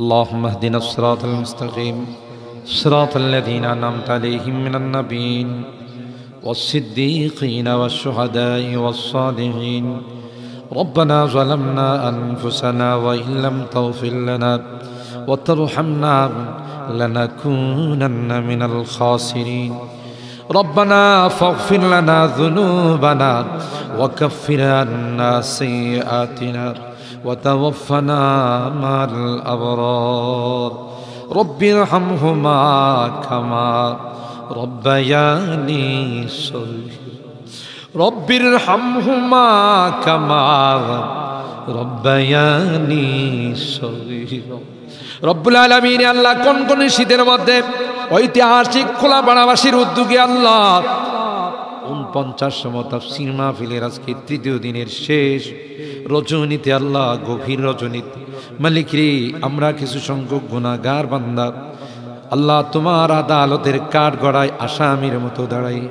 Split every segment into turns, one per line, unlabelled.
اللهم اهدنا الصراط المستقيم صراط الذين أنعمت عليهم من النبيين والصديقين والشهداء والصالحين. ربنا ظلمنا أنفسنا وإن لم تغفر لنا وترحمنا لنكونن من الخاسرين. ربنا فاغفر لنا ذنوبنا وكفر عنا سيئاتنا وتوفنا مع الأبرار. رب ارحمهما كما ربياني صغيرا. رب ارحمهما كما ربياني صغيرا. রব্বুল আলামিন আল্লাহ কোন শীতের মধ্যে ঐতিহাসিক খোলাপাড়াবাসীর উদ্যোগে আল্লাহ 49তম তাফসীর মাহফিলের আজকে তৃতীয় দিনের শেষ রজনীতে আল্লাহ গভীর রজনীতে মালিক রে আমরা কিছু সংখ্যক গুনাহগার বান্দা আল্লাহ তোমার আদালতের কাঠ গড়ায় আসামির মতো দাঁড়াই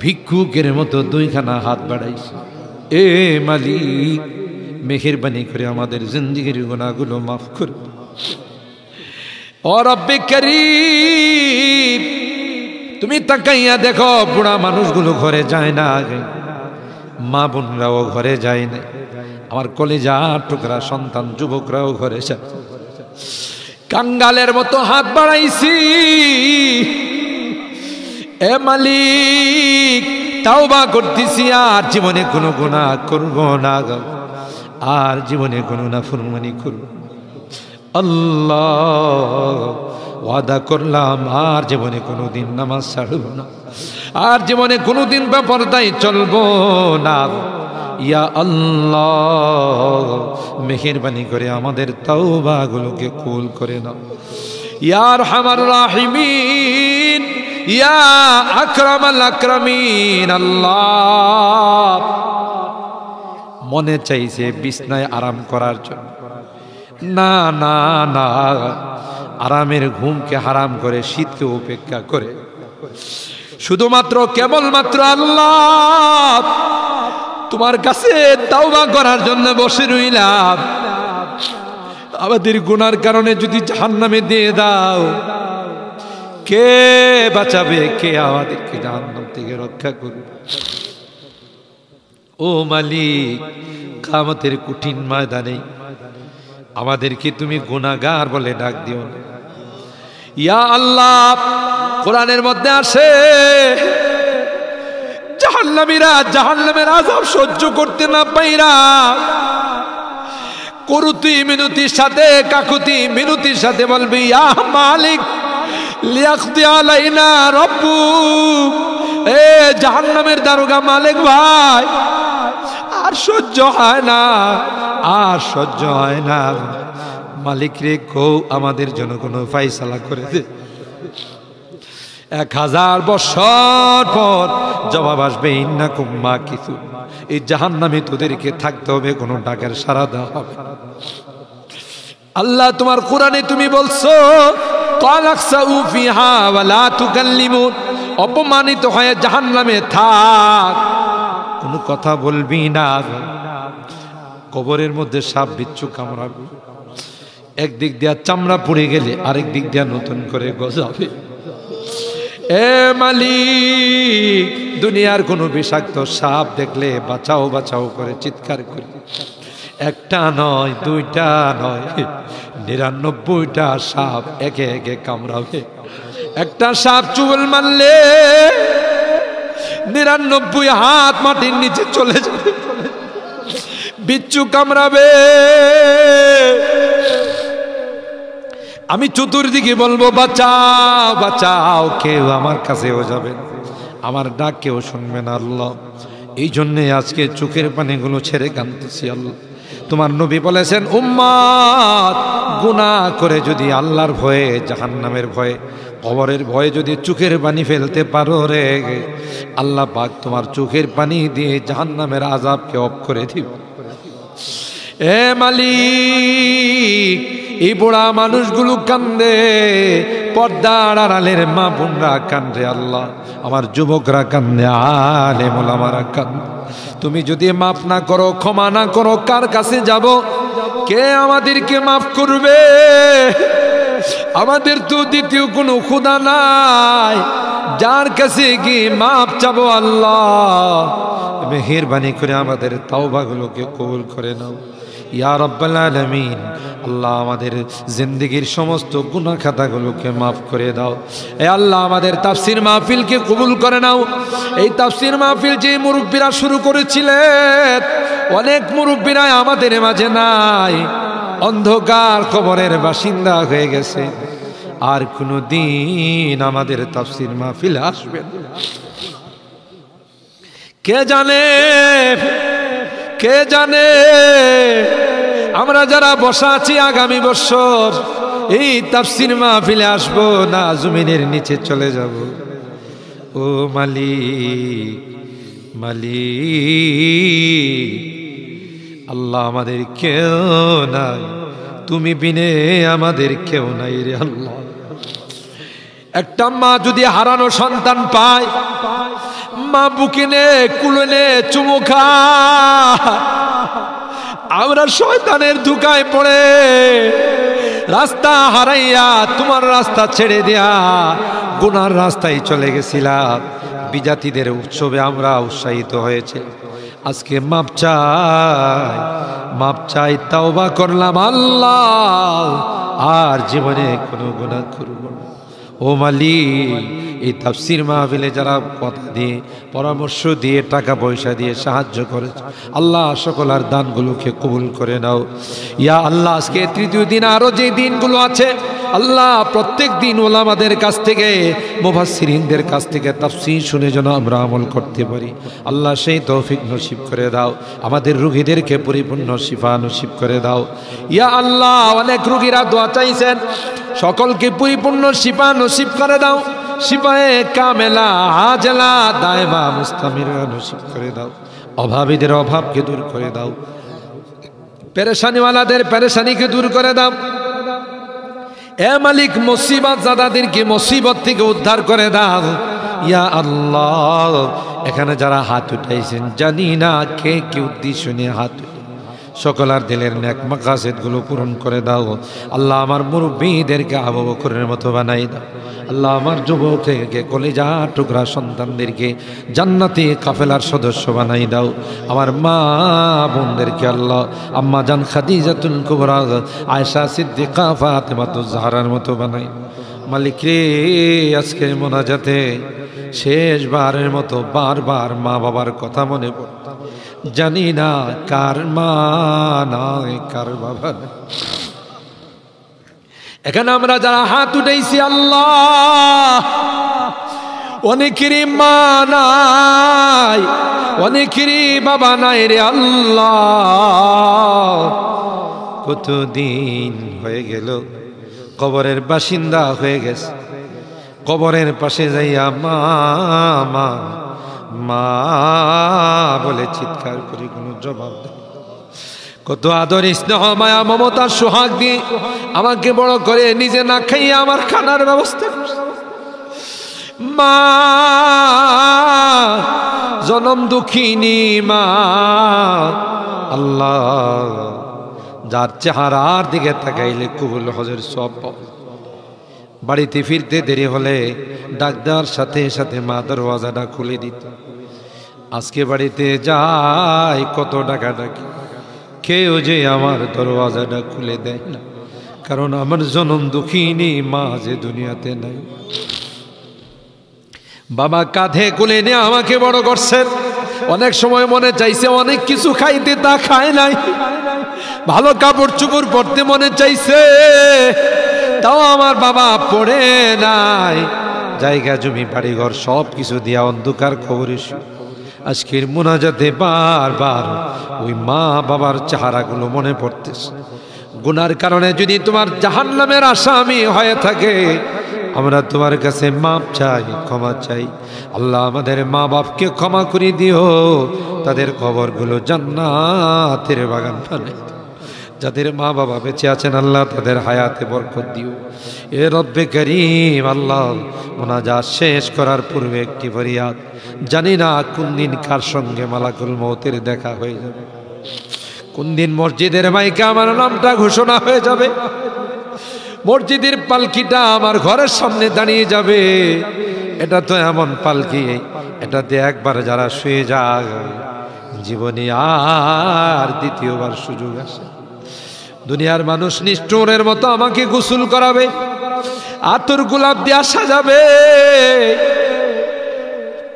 ভিক্ষুকের মতো দুইখানা হাত বাড়াইছি। এ মালিক মেহেরবানি করে আমাদের জিন্দেগির গুনাহগুলো মাফ করে। ও রব্বে করিম তুমি তাকাইয়া দেখো বুড়া মানুষগুলো ঘরে যায় না, মা বোনরাও ঘরে যায় না, আমার কলেজা টুকরা সন্তান যুবকরাও ঘরে যায়। কাঙ্গালের মতো হাত বাড়াইছি। এ মালিক তাওবা করতেছি আর জীবনে কোনো গুনাহ করব না, আর জীবনে কোনো নাফরমানি করব। আল্লাহ ওয়াদা করলাম আর জীবনে কোনোদিন নামাজ ছাড়ব না, আর জীবনে কোনোদিন বেপরদায় চলবো না। ইয়া আল্লাহ মেহেরবানি করে আমাদের তাওবাগুলোকে কবুল করে নাও। ইয়া আরহামার রাহিমিন ইয়া আকরামাল আকরামিন। আল্লাহ মনে চাইছে বিছনায় আরাম করার জন্য, না না না, আরামের ঘুমকে হারাম করে শীতকে উপেক্ষা করে শুধুমাত্র কেবলমাত্র আল্লাহ তোমার কাছে তাওবা করার জন্য বসে রইলাম। আমাদের গুনার কারণে যদি জাহান্নামে দিয়ে দাও, কে বাঁচাবে, কে আমাদেরকে জাহান্নাম থেকে রক্ষা করবে? ও মালিক কিয়ামতের কঠিন ময়দানে আমাদেরকে তুমি গুনাহগার বলে ডাক দিও না। ইয়া আল্লাহ কোরআনের মধ্যে আসে জাহান্নামীরা জাহান্নামের আযাব সহ্য করতে না পাইরা করুতি মিনতির সাথে কাকুতি মিনতির সাথে বলবে ইয়া মালিক লিয়াকদি আলাইনা রাব্বুক। এ জাহান্নামের দারোগা মালিক ভাই আর সহ্য হয় না, আর সহ্য হয় না, মালিক রে কো আমাদের জন্য কোনো ফায়সালা করে দে। 1000 বছর পর জবাব আসবে ইন্নাকুম মাকিসুন। এই জাহান্নামে তোদেরকে থাকতে হবে, কোনো ডাকের সাড়া দেওয়া হবে। আল্লাহ তোমার কোরআনে তুমি বলছো কালাকসাউ ফিহা ওয়ালা তুকাল্লিমুন, অপমানিত হয়ে জাহান্নামে থাক, কোনো কথা বলবি না। কবরের মধ্যে সাপ বিচ্ছু কামড়াবে, একদিক দিয়া চামড়া পড়ে গেলে আরেক দিক দিয়া নতুন করে গজাবে। এ মালিক দুনিয়ার কোনো বিষাক্ত সাপ দেখলে বাঁচাও বাঁচাও করে চিৎকার করে, একটা নয় দুইটা নয় 99টা সাপ একে একে কামড়াবে। একটা সাপ চুল মারলে 99 হাত মাটির নিচে চলে যাবে, বিচ্ছু কামড়াবে। আমি চতুর্দিকে বলবো বাঁচাও বাঁচাও, কেউ আমার কাছেও যাবে না, আমার ডাক কেউ শুনবে না। আল্লাহ এই জন্যে আজকে চোখের পানিগুলো ছেড়ে কাঁদতেছি। আল্লাহ তোমার নবী বলেছেন উম্মত গুনাহ করে যদি আল্লাহর ভয়ে, জাহান্নামের ভয়ে, কবরের ভয়ে যদি চোখের পানি ফেলতে পারো রে, আল্লাহ পাক তোমার চোখের পানি দিয়ে জাহান্নামের আযাবকে অফ করে দিবে। এ মালিক এই বুড়া মানুষগুলো কান্দে, পর্দার আড়ালের মা বোনরা কান্দে, আল্লাহ আমার যুবকরা কান্দে, আলেম ওলামারা কান্দে। তুমি যদি মাফ না করো, ক্ষমা না করো, কার কাছে যাব? কে আমাদেরকে মাফ করবে? আমাদের তো দ্বিতীয় কোনো খোদা নাই যার কাছে গিয়ে মাপ চাবো। আল্লাহ মেহেরবানি করে আমাদের তাওবাগুলোকে কবুল করে নাও ইয়া রাব্বাল আলামিন। আল্লাহ আমাদের জিন্দেগির সমস্ত গুনাহ খাতাগুলোকে মাফ করে দাও। এ আল্লাহ আমাদের তাফসীর মাহফিলকে কবুল করে নাও। এই তাফসীর মাহফিল যে মুরব্বীরা শুরু করেছিলেন, অনেক মুরব্বীরা আমাদের মাঝে নাই, অন্ধকার কবরের বাসিন্দা হয়ে গেছে, আর কোনো দিন আমাদের তাফসীর মাহফিল আসবে না। কে জানে, কে জানে আমরা যারা বসা আছি আগামী বছর এই তাফসীর মাহফিলে আসবো না জমিনের নিচে চলে যাব। ও মালিক, মালিক আল্লাহ আমাদের কেউ নাই, তুমি বিনে আমাদের কেউ নাই রে আল্লাহ। একটা মা যদি হারানো সন্তান পায়, মা বুকে নে কুলে নে চুমু খায়, আমরা শয়তানের ধোঁকায় পড়ে রাস্তা হারাইয়া তোমার রাস্তা ছেড়ে দেয়া গুনার রাস্তায় চলে গেছিলাম। বিজাতিদের উৎসবে আমরা উৎসাহিত হয়েছে, আজকে মাপ চাই, মাপ চাই, তাওবা করলাম আল্লাহ, আর জীবনে কোনো গুনাহ করব না। ও মালিক এই তাফসীর মাহফিলে যারা কথা দিয়ে পরামর্শ দিয়ে টাকা পয়সা দিয়ে সাহায্য করেছে আল্লাহ সকলের দানগুলোকে কবুল করে নাও ইয়া আল্লাহ। আজকে তৃতীয় দিন, আরো যে দিনগুলো আছে আল্লাহ প্রত্যেক দিন ওলামাদের কাছ থেকে মুফাসসিরিনদের কাছ থেকে তাফসীর শুনে যেন আমরা আমল করতে পারি আল্লাহ সেই তৌফিক নসিব করে দাও। আমাদের রোগীদেরকে পরিপূর্ণ শিফা নসিব করে দাও ইয়া আল্লাহ। অনেক রোগীরা দোয়া চাইছেন, সকলকে পরিপূর্ণ শিফা নসিব করে দাও। শিফায়ে কামেলা আজলা দায়মা মুস্তামিরা নসিব করে দাও। অভাবীদের অভাবকে দূর করে দাও, পেরেশানিওয়ালাদের পেরেশানিকে দূর করে দাও। এ মালিক মুসিবত জাদাদেরকে মুসিবত থেকে উদ্ধার করে দাও ইয়া আল্লাহ। এখানে যারা হাত উঠাইছেন জানি না কে কি উদ্দেশ্য নিয়ে হাত, সকলের দিলের নেক মাকাসিদগুলো পূরণ করে দাও আল্লাহ। আমার মুরব্বীদেরকে আবু বকরের মতো বানাই দাও আল্লাহ। আমার যুবককে কলিজা টুকরা সন্তানদেরকে জান্নাতি কাফেলার সদস্য বানাই দাও। আমার মা বোনদেরকে আল্লাহ আম্মা জান খাদিজাতুল কুবরা, আয়েশা সিদ্দিকা, ফাতেমাতুজ জাহরার মতো বানাই। মালিক রে আজকের মোনাজাতে শেষবারের মতো বারবার মা বাবার কথা মনে পড়ে, জানি না কার মা নাই কার বাবা নাই। এখানে আমরা যারা হাত উঠাইছি আল্লাহ, অনেকেরই মা নাই, অনেকেরই বাবা নাই রে আল্লাহ। কতদিন হয়ে গেল কবরের বাসিন্দা হয়ে গেছে, কবরের পাশে যাইয়া মা মা মা বলে চিৎকার করি, কোনো জবাব দেয়। কত আদর স্নেহ মায়া মমতার সোহাগ দিয়ে আমাকে বড় করে নিজে না খাইয়ে আমার খানার ব্যবস্থা করছে। মা জনম দুঃখিনী মা আল্লাহ, যার চেহারার দিকে তাকাইলে কবুল হজের সব। বাড়িতে ফিরতে দেরি হলে ডাক দেওয়ার সাথে সাথে মা দরওয়াজাটা খুলে দিত। আজকে বাড়িতে যাই কত ডাকা ডাকি, কেউ যে আমার দরওয়াজাটা খুলে দেয় না, কারণ আমার জনম দুঃখিনী মা যে দুনিয়াতে নাই। বাবা কাঁধে কোলে নিয়ে আমাকে বড় করছেন। অনেক সময় মনে চাইছে অনেক কিছু খাইতে, তা খায় নাই। ভালো কাপড় চোপড় পরতে মনে চাইছে, তাও আমার বাবা পড়ে নাই। জায়গা জমি বাড়িঘর সব কিছু দিয়া অন্ধকার খবরে আজকের মোনাজাতে বারবার ওই মা বাবার চেহারাগুলো মনে পড়তেছে। গুনার কারণে যদি তোমার জাহান্নামের আসামি হয়ে থাকে, আমরা তোমার কাছে মাপ চাই, ক্ষমা চাই। আল্লাহ আমাদের মা বাপকে ক্ষমা করে দিও, তাদের কবরগুলো জান্নাতের বাগান বানাই। যাদের মা বাবা বেঁচে আছেন আল্লাহ তাদের হায়াতে বরকত দিও। এ রব্বে করিম আল্লাহ, মোনাজাত শেষ করার পূর্বে একটি ফরিয়াদ, জানি না কোন দিন কার সঙ্গে মালাকুল মৌতের দেখা হয়ে যাবে, কোন দিন মসজিদের মাইকে আমার নামটা ঘোষণা হয়ে যাবে, মসজিদের পালকিটা আমার ঘরের সামনে দাঁড়িয়ে যাবে। এটা তো এমন পালকি, এটাতে একবার যারা শুয়ে যায় জীবনে আর দ্বিতীয়বার সুযোগ আসে। দুনিয়ার মানুষ নিষ্ঠুরের মতো আমাকে গোসল করাবে, আতর গোলাপ দিয়া সাজাবে,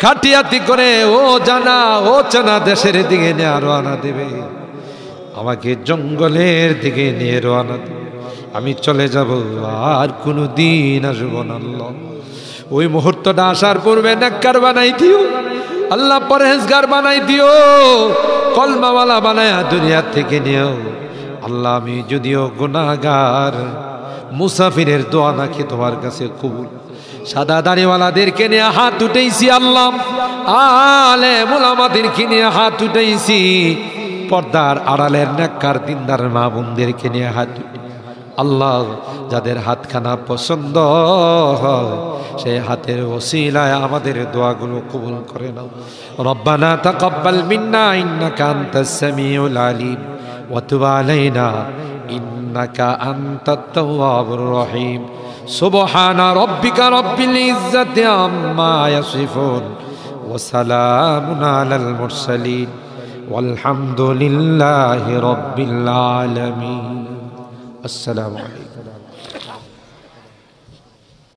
খাটিয়াতি করে ও জানা ও চেনা দেশের দিকে নিয়ে রওনা দেবে, আমাকে জঙ্গলের দিকে নিয়ে রওনা দেবে। আমি চলে যাব, আর কোনো দিন আসবো না। আল্লাহ ওই মুহূর্তটা আসার পূর্বে নেককার বানাই দিও আল্লাহ, পরহেজগার বানাই দিও, কলমাওয়ালা বানায়া দুনিয়া থেকে নিও আল্লাহ। আমি যদিও গুনাহগার, মুসাফিরের দোয়া নাকি তোমার কাছে কবুল। সাদা দাড়িওয়ালাদেরকে নিয়ে হাত উঠেছি আল্লাহ, আলেম উলামাদেরকে নিয়ে হাত উঠেছি, পর্দার আড়ালের নেককার দিনদার মা বোনদেরকে নিয়ে হাত উঠে আল্লাহ, যাদের হাতখানা পছন্দ হয় সেই হাতের ওসিলায় আমাদের দোয়াগুলো কবুল করে নাও। রব্বানা তাকাব্বাল মিন্না ইন্নাকা আনতাস সামিউল আলিম ওয়া তুব আলাইনা ইন্নাকা আনতাত তাওয়াবুর রহিম। সুবহানা রাব্বিকা রাব্বিল ইজ্জাতি আম্মা ইয়াসিফুন ওয়া সালামুন আলাল মুরসালিন ওয়ালহামদুলিল্লাহি রাব্বিল আলামিন। আসসালামু আলাইকুম।